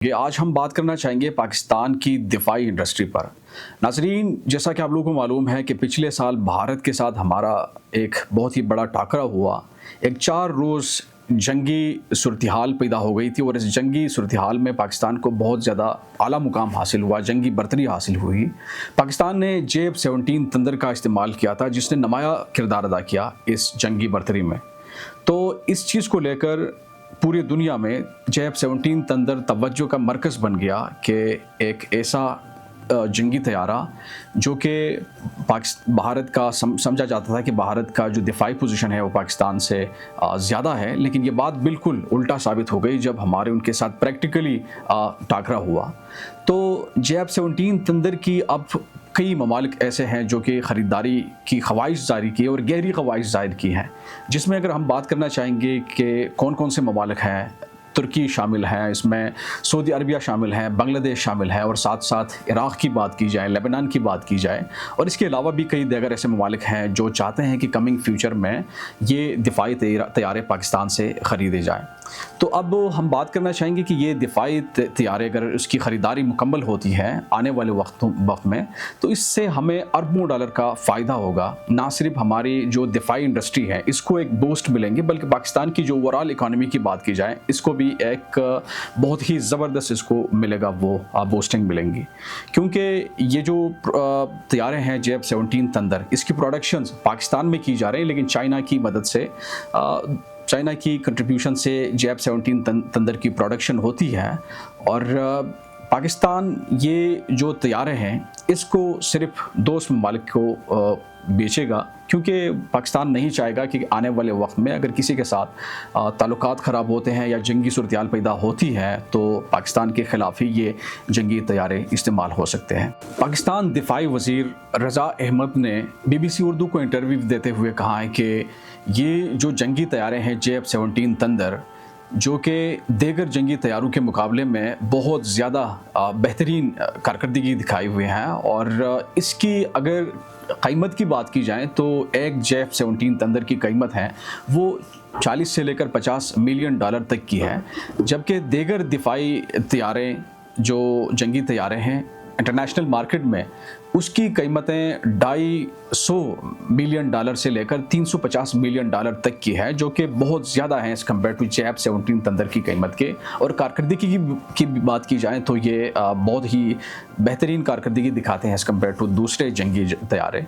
کہ آج ہم بات کرنا چاہیں گے پاکستان کی دفاعی انڈسٹری پر۔ ناظرین، جیسا کہ آپ لوگوں کو معلوم ہے کہ پچھلے سال بھارت کے ساتھ ہمارا ایک بہت ہی بڑا ٹاکرا ہوا، ایک 4 روز جنگی صورتحال پیدا ہو گئی تھی، اور اس جنگی صورتحال میں پاکستان کو بہت زیادہ اعلیٰ مقام حاصل ہوا، جنگی برتری حاصل ہوئی۔ پاکستان نے JF-17 تندر کا استعمال کیا تھا، جس نے نمایاں کردار ادا کیا اس جنگی برتری میں۔ تو اس چیز کو لے کر پوری دنیا میں JF-17 تندر توجہ کا مرکز بن گیا کہ ایک ایسا جنگی طیارہ جو کہ بھارت کا سمجھا جاتا تھا کہ بھارت کا جو دفاعی پوزیشن ہے وہ پاکستان سے زیادہ ہے، لیکن یہ بات بالکل الٹا ثابت ہو گئی جب ہمارے ان کے ساتھ پریکٹیکلی ٹاکرا ہوا۔ تو JF-17 تندر کی اب کئی ممالک ایسے ہیں جو کہ خریداری کی خواہش ظاہر کی اور گہری خواہش ظاہر کی ہیں، جس میں اگر ہم بات کرنا چاہیں گے کہ کون کون سے ممالک ہیں، ترکی شامل ہیں، اس میں سعودی عربیہ شامل ہیں، بنگلہ دیش شامل ہیں، اور ساتھ ساتھ عراق کی بات کی جائے، لیبنان کی بات کی جائے، اور اس کے علاوہ بھی کئی دیگر ایسے ممالک ہیں جو چاہتے ہیں کہ کمنگ فیوچر میں یہ دفاعی طیارے پاکستان سے خریدے جائیں۔ تو اب ہم بات کرنا چاہیں گے کہ یہ دفاعی طیارے اگر اس کی خریداری مکمل ہوتی ہے آنے والے وقت میں، تو اس سے ہمیں اربوں ڈالر کا فائدہ ہوگا۔ نہ صرف ہماری جو دفاعی انڈسٹری ہے اس کو ایک بوسٹ ملیں گے، بلکہ پاکستان کی جو اوورآل اکانومی کی بات کی جائے اس کو بھی ایک بہت ہی زبردست اس کو ملے گا، وہ بوسٹنگ ملیں گی، کیونکہ یہ جو طیارے ہیں JF-17 تندر، اس کی پروڈکشنز پاکستان میں کی جا رہی ہیں، لیکن چائنا کی مدد سے، چائنا کی کنٹریبیوشن سے JF-17 تندر کی پروڈکشن ہوتی ہے، اور پاکستان یہ جو طیارے ہیں اس کو صرف دوست ممالک کو بیچے گا، کیونکہ پاکستان نہیں چاہے گا کہ آنے والے وقت میں اگر کسی کے ساتھ تعلقات خراب ہوتے ہیں یا جنگی صورتحال پیدا ہوتی ہے تو پاکستان کے خلاف ہی یہ جنگی طیارے استعمال ہو سکتے ہیں۔ پاکستان دفاعی وزیر رضا احمد نے BBC اردو کو انٹرویو دیتے ہوئے کہا ہے کہ یہ جو جنگی طیارے ہیں JF-17 تندر، جو کہ دیگر جنگی طیاروں کے مقابلے میں بہت زیادہ بہترین کارکردگی دکھائے ہوئے ہیں، اور اس کی اگر قیمت کی بات کی جائے تو ایک JF-17 تندر کی قیمت ہے وہ 40 سے لے کر 50 ملین ڈالر تک کی ہے، جبکہ دیگر دفاعی طیارے جو جنگی طیارے ہیں انٹرنیشنل مارکیٹ میں اس کی قیمتیں 250 ملین ڈالر سے لے کر 350 ملین ڈالر تک کی ہے، جو کہ بہت زیادہ ہیں اس کمپیئر ٹو JF-17 تندر کی قیمت کے۔ اور کارکردگی کی بات کی جائے تو یہ بہت ہی بہترین کارکردگی دکھاتے ہیں اس کمپیئر ٹو دوسرے جنگی طیارے۔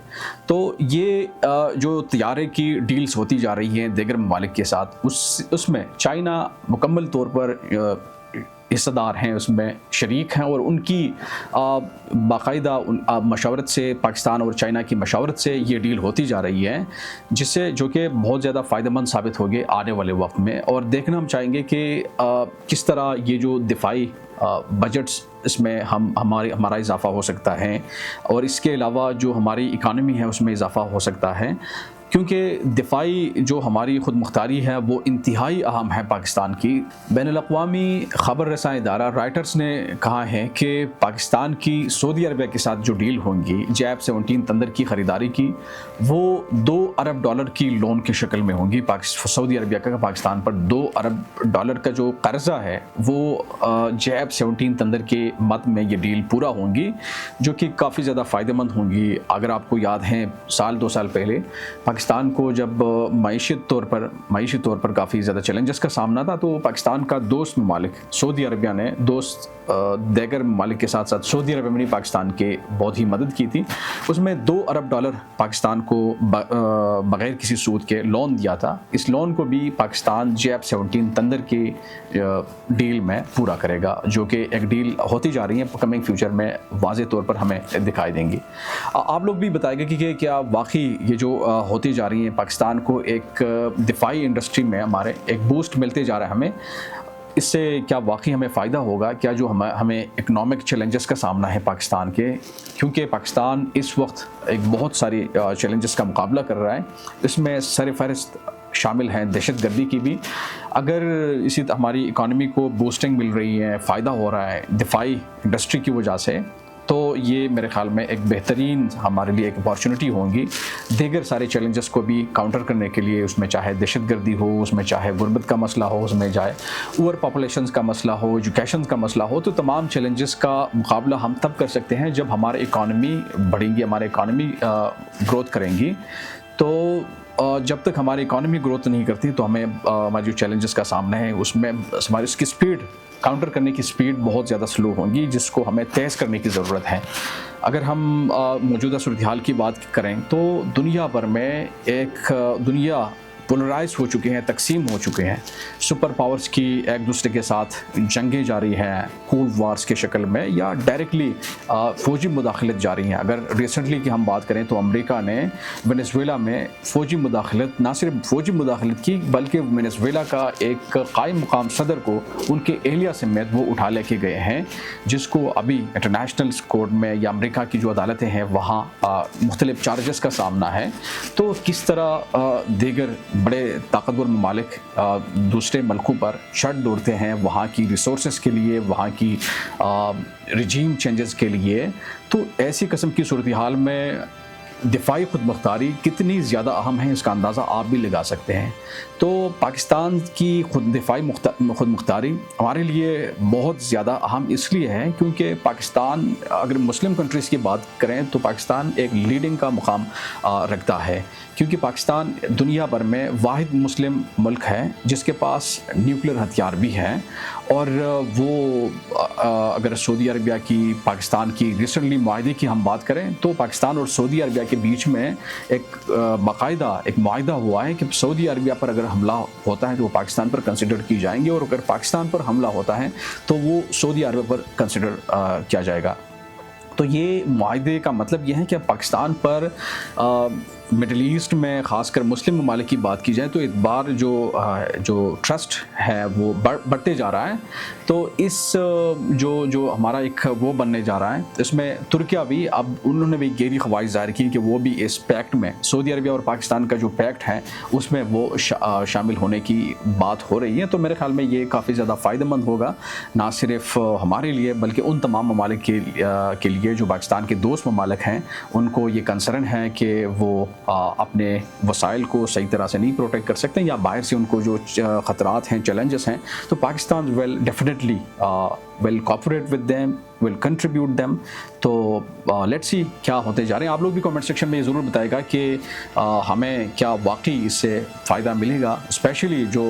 تو یہ جو طیارے کی ڈیلز ہوتی جا رہی ہیں دیگر ممالک کے ساتھ، اس میں چائنا مکمل طور پر حصہ دار ہیں، اس میں شریک ہیں، اور ان کی باقاعدہ مشاورت سے، پاکستان اور چائنا کی مشاورت سے یہ ڈیل ہوتی جا رہی ہے، جو کہ بہت زیادہ فائدہ مند ثابت ہوگی آنے والے وقت میں۔ اور دیکھنا ہم چاہیں گے کہ کس طرح یہ جو دفاعی بجٹس اس میں ہمارا اضافہ ہو سکتا ہے، اور اس کے علاوہ جو ہماری اکانومی ہے اس میں اضافہ ہو سکتا ہے، کیونکہ دفاعی جو ہماری خود مختاری ہے وہ انتہائی اہم ہے پاکستان کی۔ بین الاقوامی خبر رساں ادارہ رائٹرز نے کہا ہے کہ پاکستان کی سعودی عربیہ کے ساتھ جو ڈیل ہوں گی JF-17 تندر کی خریداری کی، وہ $2 ارب کی لون کی شکل میں ہوں گی۔ سعودی عربیہ کا پاکستان پر $2 ارب کا جو قرضہ ہے وہ JF-17 تندر کے مد میں یہ ڈیل پورا ہوں گی، جو کہ کافی زیادہ فائدہ مند ہوں گی۔ اگر آپ کو یاد ہے 2 سال پہلے پاکستان کو جب معیشی طور پر کافی زیادہ چیلنجز کا سامنا تھا، تو پاکستان کا دوست ممالک سعودی عربیہ نے دیگر ممالک کے ساتھ ساتھ سعودی عربیہ نے پاکستان کے بہت ہی مدد کی تھی۔ اس میں $2 ارب پاکستان کو بغیر کسی سود کے لون دیا تھا۔ اس لون کو بھی پاکستان JF-17 تندر کی ڈیل میں پورا کرے گا، جو کہ ایک ڈیل ہوتی جا رہی ہے کمنگ فیوچر میں واضح طور پر ہمیں دکھائی دیں گی۔ آپ لوگ بھی بتائیں گے کہ کیا واقعی یہ جو ہوتی جا رہی ہیں پاکستان کو ایک دفاعی انڈسٹری میں ہمارے ایک بوسٹ ملتے جا رہا ہے، ہمیں اس سے کیا واقعی ہمیں فائدہ ہوگا؟ کیا جو ہمیں اکنامک چیلنجز کا سامنا ہے پاکستان کے، کیونکہ پاکستان اس وقت ایک بہت ساری چیلنجز کا مقابلہ کر رہا ہے، اس میں سر فہرست شامل ہیں دہشت گردی کی بھی۔ اگر اسی ہماری اکانومی کو بوسٹنگ مل رہی ہے، فائدہ ہو رہا ہے دفاعی انڈسٹری کی وجہ سے، تو یہ میرے خیال میں ایک بہترین ہمارے لیے ایک اپارچونٹی ہوں گی دیگر سارے چیلنجز کو بھی کاؤنٹر کرنے کے لیے. اس میں چاہے دہشت گردی ہو, اس میں چاہے غربت کا مسئلہ ہو, اس میں چاہے اوور پاپولیشنز کا مسئلہ ہو, ایجوکیشن کا مسئلہ ہو, تو تمام چیلنجز کا مقابلہ ہم تب کر سکتے ہیں جب ہماری اکانومی بڑھیں گی, ہماری اکانومی گروتھ کریں گی. تو جب تک ہماری اکانومی گروتھ نہیں کرتی تو ہمیں ہمارے جو چیلنجز کا سامنا ہے اس میں ہماری اس کی سپیڈ, کاؤنٹر کرنے کی سپیڈ بہت زیادہ سلو ہوگی, جس کو ہمیں تیز کرنے کی ضرورت ہے. اگر ہم موجودہ صورتحال کی بات کریں تو دنیا بھر میں ایک دنیا پولرائز ہو چکے ہیں, تقسیم ہو چکے ہیں. سپر پاورز کی ایک دوسرے کے ساتھ جنگیں جاری ہیں کولڈ وارز کے شکل میں, یا ڈائریکٹلی فوجی مداخلت جاری ہیں. اگر ریسنٹلی کی ہم بات کریں تو امریکہ نے وینزویلا میں فوجی مداخلت, نہ صرف فوجی مداخلت کی بلکہ وینزویلا کا ایک قائم مقام صدر کو ان کے اہلیہ سمیت وہ اٹھا لے کے گئے ہیں, جس کو ابھی انٹرنیشنل کورٹ میں یا امریکہ کی جو عدالتیں ہیں وہاں مختلف چارجز کا سامنا ہے. تو کس طرح دیگر بڑے طاقتور ممالک دوسرے ملکوں پر شرط دوڑتے ہیں وہاں کی ریسورسز کے لیے, وہاں کی رجیم چینجز کے لیے. تو ایسی قسم کی صورتحال میں دفاعی خود مختاری کتنی زیادہ اہم ہے اس کا اندازہ آپ بھی لگا سکتے ہیں. تو پاکستان کی دفاعی خود مختاری ہمارے لیے بہت زیادہ اہم اس لیے ہے کیونکہ پاکستان, اگر مسلم کنٹریز کی بات کریں تو پاکستان ایک لیڈنگ کا مقام رکھتا ہے, کیونکہ پاکستان دنیا بھر میں واحد مسلم ملک ہے جس کے پاس نیوکلیر ہتھیار بھی ہیں. اور وہ اگر سعودی عربیہ کی پاکستان کی ریسنٹلی معاہدے کی ہم بات کریں تو پاکستان اور سعودی عربیہ کے بیچ میں ایک باقاعدہ ایک معاہدہ ہوا ہے کہ سعودی عربیہ پر اگر حملہ ہوتا ہے تو وہ پاکستان پر کنسیڈر کی جائیں گے, اور اگر پاکستان پر حملہ ہوتا ہے تو وہ سعودی عربیہ پر کنسیڈر کیا جائے گا. تو یہ معاہدے کا مطلب یہ ہے کہ پاکستان پر مڈل ایسٹ میں خاص کر مسلم ممالک کی بات کی جائے تو اعتبار جو ٹرسٹ ہے وہ بڑھتے جا رہا ہے. تو اس جو ہمارا ایک وہ بننے جا رہا ہے, اس میں ترکیہ بھی اب انہوں نے بھی گہری خواہش ظاہر کی کہ وہ بھی اس پیکٹ میں, سعودی عربیہ اور پاکستان کا جو پیکٹ ہے اس میں وہ شامل ہونے کی بات ہو رہی ہے. تو میرے خیال میں یہ کافی زیادہ فائدہ مند ہوگا, نہ صرف ہمارے لیے بلکہ ان تمام ممالک کے لیے جو پاکستان کے دوست ممالک ہیں. ان کو یہ کنسرن ہے کہ وہ اپنے وسائل کو صحیح طرح سے نہیں پروٹیکٹ کر سکتے یا باہر سے ان کو جو خطرات ہیں, چیلنجز ہیں, تو Pakistan definitely will cooperate with them, will contribute them. تو لیٹس سی کیا ہوتے جا رہے ہیں. آپ لوگ بھی کامنٹ سیکشن میں یہ ضرور بتائے گا کہ ہمیں کیا واقعی اس سے فائدہ ملے گا, اسپیشلی جو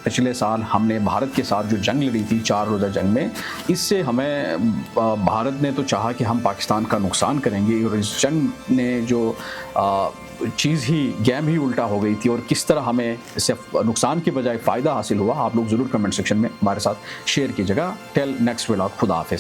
پچھلے سال ہم نے بھارت کے ساتھ جو جنگ لڑی تھی 4 روزہ جنگ میں, اس سے ہمیں بھارت نے تو چاہا کہ ہم پاکستان کا نقصان کریں گے, اور اس جنگ نے جو گیم ہی الٹا ہو گئی تھی, اور کس طرح ہمیں اس سے نقصان کے بجائے فائدہ حاصل ہوا. آپ لوگ ضرور کمنٹ سیکشن میں ہمارے ساتھ شیئر کیجیے گا. ٹیل نیکسٹ ولاگ, خدا حافظ.